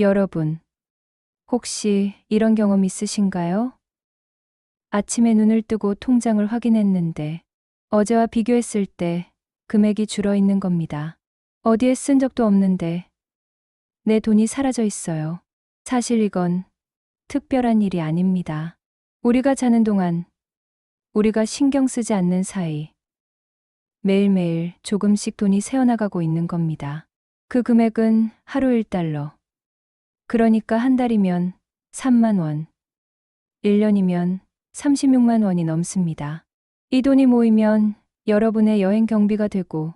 여러분, 혹시 이런 경험 있으신가요? 아침에 눈을 뜨고 통장을 확인했는데 어제와 비교했을 때 금액이 줄어 있는 겁니다. 어디에 쓴 적도 없는데 내 돈이 사라져 있어요. 사실 이건 특별한 일이 아닙니다. 우리가 자는 동안 우리가 신경 쓰지 않는 사이 매일매일 조금씩 돈이 새어나가고 있는 겁니다. 그 금액은 하루 1달러. 그러니까 한 달이면 3만 원, 1년이면 36만 원이 넘습니다. 이 돈이 모이면 여러분의 여행 경비가 되고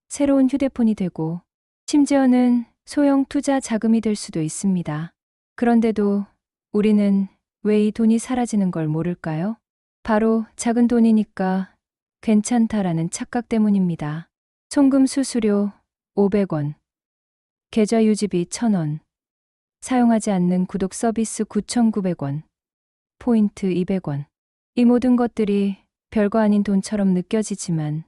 새로운 휴대폰이 되고 심지어는 소형 투자 자금이 될 수도 있습니다. 그런데도 우리는 왜 이 돈이 사라지는 걸 모를까요? 바로 작은 돈이니까 괜찮다라는 착각 때문입니다. 송금 수수료 500원, 계좌 유지비 1,000원, 사용하지 않는 구독 서비스 9,900원, 포인트 200원. 이 모든 것들이 별거 아닌 돈처럼 느껴지지만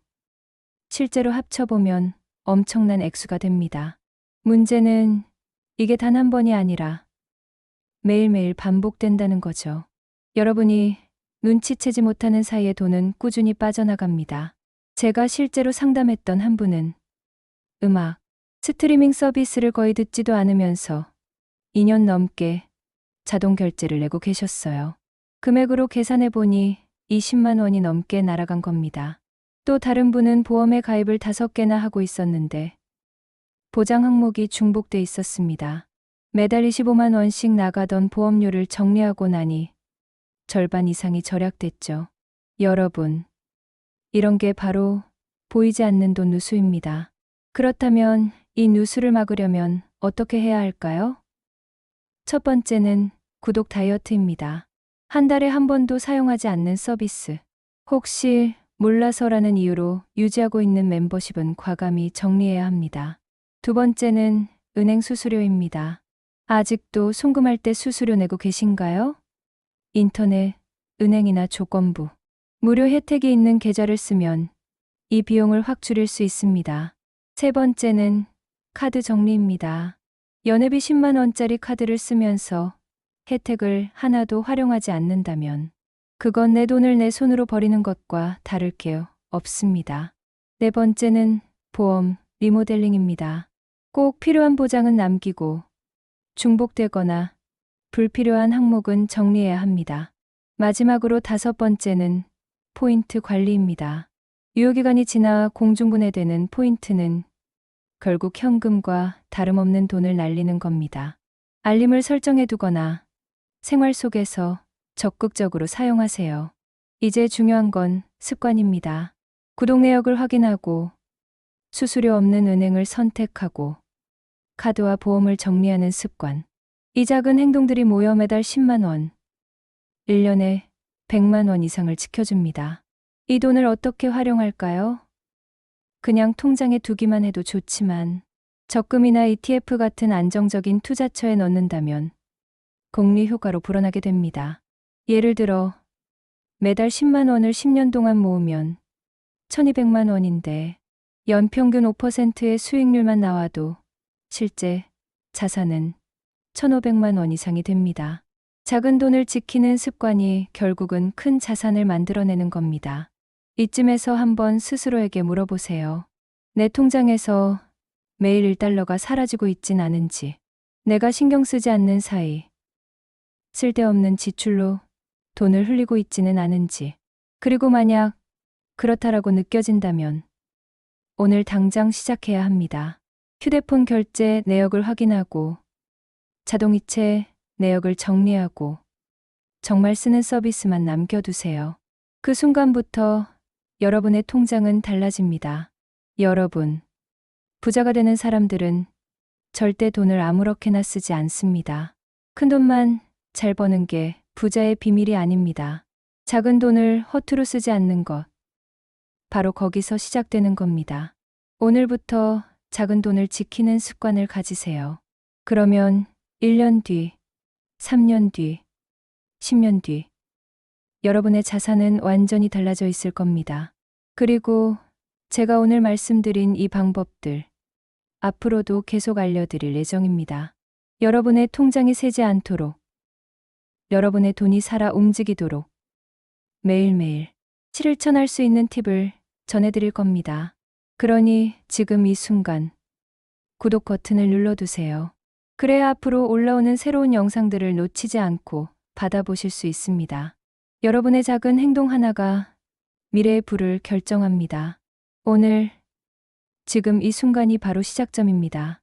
실제로 합쳐보면 엄청난 액수가 됩니다. 문제는 이게 단 한 번이 아니라 매일매일 반복된다는 거죠. 여러분이 눈치채지 못하는 사이에 돈은 꾸준히 빠져나갑니다. 제가 실제로 상담했던 한 분은 음악, 스트리밍 서비스를 거의 듣지도 않으면서 2년 넘게 자동 결제를 내고 계셨어요. 금액으로 계산해 보니 20만 원이 넘게 날아간 겁니다. 또 다른 분은 보험에 가입을 5개나 하고 있었는데 보장 항목이 중복돼 있었습니다. 매달 25만 원씩 나가던 보험료를 정리하고 나니 절반 이상이 절약됐죠. 여러분, 이런 게 바로 보이지 않는 돈 누수입니다. 그렇다면 이 누수를 막으려면 어떻게 해야 할까요? 첫 번째는 구독 다이어트입니다. 한 달에 한 번도 사용하지 않는 서비스. 혹시 몰라서라는 이유로 유지하고 있는 멤버십은 과감히 정리해야 합니다. 두 번째는 은행 수수료입니다. 아직도 송금할 때 수수료 내고 계신가요? 인터넷, 은행이나 조건부, 무료 혜택이 있는 계좌를 쓰면 이 비용을 확 줄일 수 있습니다. 세 번째는 카드 정리입니다. 연회비 10만 원짜리 카드를 쓰면서 혜택을 하나도 활용하지 않는다면 그건 내 돈을 내 손으로 버리는 것과 다를 게 없습니다. 네 번째는 보험 리모델링입니다. 꼭 필요한 보장은 남기고 중복되거나 불필요한 항목은 정리해야 합니다. 마지막으로 5번째는 포인트 관리입니다. 유효기간이 지나 공중분해되는 포인트는 결국 현금과 다름없는 돈을 날리는 겁니다. 알림을 설정해 두거나 생활 속에서 적극적으로 사용하세요. 이제 중요한 건 습관입니다. 구독 내역을 확인하고 수수료 없는 은행을 선택하고 카드와 보험을 정리하는 습관. 이 작은 행동들이 모여 매달 10만 원, 1년에 100만 원 이상을 지켜줍니다. 이 돈을 어떻게 활용할까요? 그냥 통장에 두기만 해도 좋지만 적금이나 ETF 같은 안정적인 투자처에 넣는다면 복리 효과로 불어나게 됩니다. 예를 들어 매달 10만 원을 10년 동안 모으면 1200만 원인데 연평균 5%의 수익률만 나와도 실제 자산은 1500만 원 이상이 됩니다. 작은 돈을 지키는 습관이 결국은 큰 자산을 만들어내는 겁니다. 이쯤에서 한번 스스로에게 물어보세요. 내 통장에서 매일 1달러가 사라지고 있진 않은지, 내가 신경 쓰지 않는 사이 쓸데없는 지출로 돈을 흘리고 있지는 않은지, 그리고 만약 그렇다라고 느껴진다면 오늘 당장 시작해야 합니다. 휴대폰 결제 내역을 확인하고 자동이체 내역을 정리하고 정말 쓰는 서비스만 남겨두세요. 그 순간부터 여러분의 통장은 달라집니다. 여러분, 부자가 되는 사람들은 절대 돈을 아무렇게나 쓰지 않습니다. 큰 돈만 잘 버는 게 부자의 비밀이 아닙니다. 작은 돈을 허투루 쓰지 않는 것. 바로 거기서 시작되는 겁니다. 오늘부터 작은 돈을 지키는 습관을 가지세요. 그러면 1년 뒤, 3년 뒤, 10년 뒤, 여러분의 자산은 완전히 달라져 있을 겁니다. 그리고 제가 오늘 말씀드린 이 방법들, 앞으로도 계속 알려드릴 예정입니다. 여러분의 통장이 새지 않도록, 여러분의 돈이 살아 움직이도록 매일매일 실천할 수 있는 팁을 전해드릴 겁니다. 그러니 지금 이 순간 구독 버튼을 눌러두세요. 그래야 앞으로 올라오는 새로운 영상들을 놓치지 않고 받아보실 수 있습니다. 여러분의 작은 행동 하나가 미래의 불을 결정합니다. 오늘, 지금 이 순간이 바로 시작점입니다.